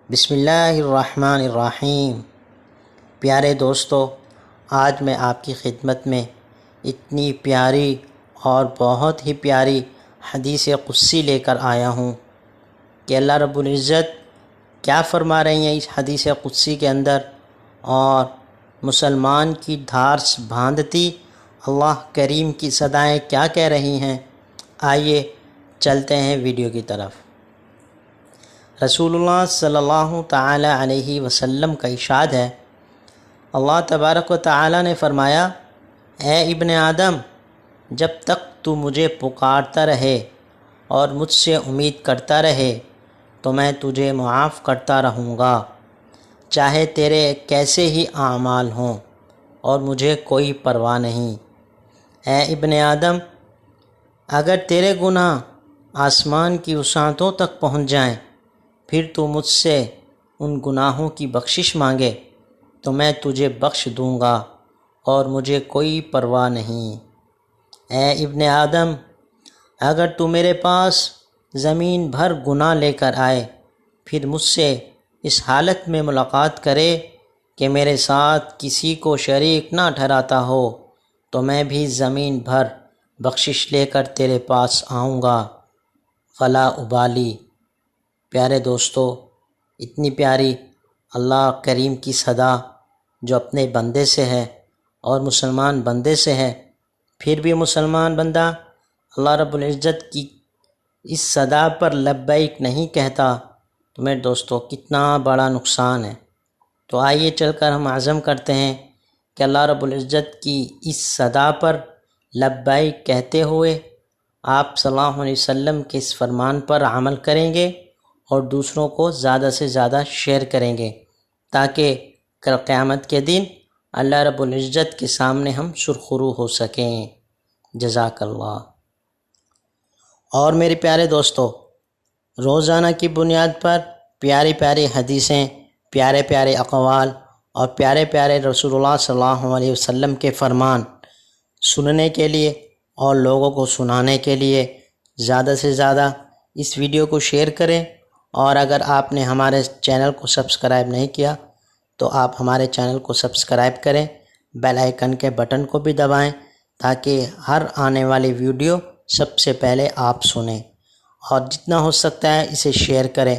بسم اللہ الرحمن الرحیم۔ پیارے دوستو، آج میں آپ کی خدمت میں اتنی پیاری اور بہت ہی پیاری حدیث قدسی لے کر آیا ہوں کہ اللہ رب العزت کیا فرما رہی ہیں اس حدیث قدسی کے اندر، اور مسلمان کی دھارس باندھتی اللہ کریم کی صدائیں کیا کہہ رہی ہیں۔ آئیے چلتے ہیں ویڈیو کی طرف۔ رسول اللہ صلی اللہ تعالی علیہ وسلم کا ارشاد ہے، اللہ تبارک و تعالی نے فرمایا، اے ابن آدم، جب تک تو مجھے پکارتا رہے اور مجھ سے امید کرتا رہے تو میں تجھے معاف کرتا رہوں گا، چاہے تیرے کیسے ہی اعمال ہوں، اور مجھے کوئی پرواہ نہیں۔ اے ابن آدم، اگر تیرے گناہ آسمان کی وسعتوں تک پہنچ جائیں، پھر تو مجھ سے ان گناہوں کی بخشش مانگے تو میں تجھے بخش دوں گا، اور مجھے کوئی پرواہ نہیں۔ اے ابن آدم، اگر تو میرے پاس زمین بھر گناہ لے کر آئے، پھر مجھ سے اس حالت میں ملاقات کرے کہ میرے ساتھ کسی کو شریک نہ ٹھہراتا ہو، تو میں بھی زمین بھر بخشش لے کر تیرے پاس آؤں گا، فلا ابالی۔ پیارے دوستو، اتنی پیاری اللہ کریم کی صدا جو اپنے بندے سے ہے اور مسلمان بندے سے ہے، پھر بھی مسلمان بندہ اللہ رب العزت کی اس صدا پر لبیک نہیں کہتا، تو میرے دوستو کتنا بڑا نقصان ہے۔ تو آئیے چل کر ہم عزم کرتے ہیں کہ اللہ رب العزت کی اس صدا پر لبیک کہتے ہوئے آپ صلی اللہ علیہ وسلم کے اس فرمان پر عمل کریں گے اور دوسروں کو زیادہ سے زیادہ شیئر کریں گے، تاکہ کل قیامت کے دن اللہ رب العزت کے سامنے ہم سرخرو ہو سکیں۔ جزاک اللہ۔ اور میرے پیارے دوستو، روزانہ کی بنیاد پر پیاری پیاری حدیثیں، پیارے پیارے اقوال اور پیارے پیارے رسول اللہ صلی اللہ علیہ وسلم کے فرمان سننے کے لیے اور لوگوں کو سنانے کے لیے زیادہ سے زیادہ اس ویڈیو کو شیئر کریں، اور اگر آپ نے ہمارے چینل کو سبسکرائب نہیں کیا تو آپ ہمارے چینل کو سبسکرائب کریں، بیل آئیکن کے بٹن کو بھی دبائیں، تاکہ ہر آنے والی ویڈیو سب سے پہلے آپ سنیں، اور جتنا ہو سکتا ہے اسے شیئر کریں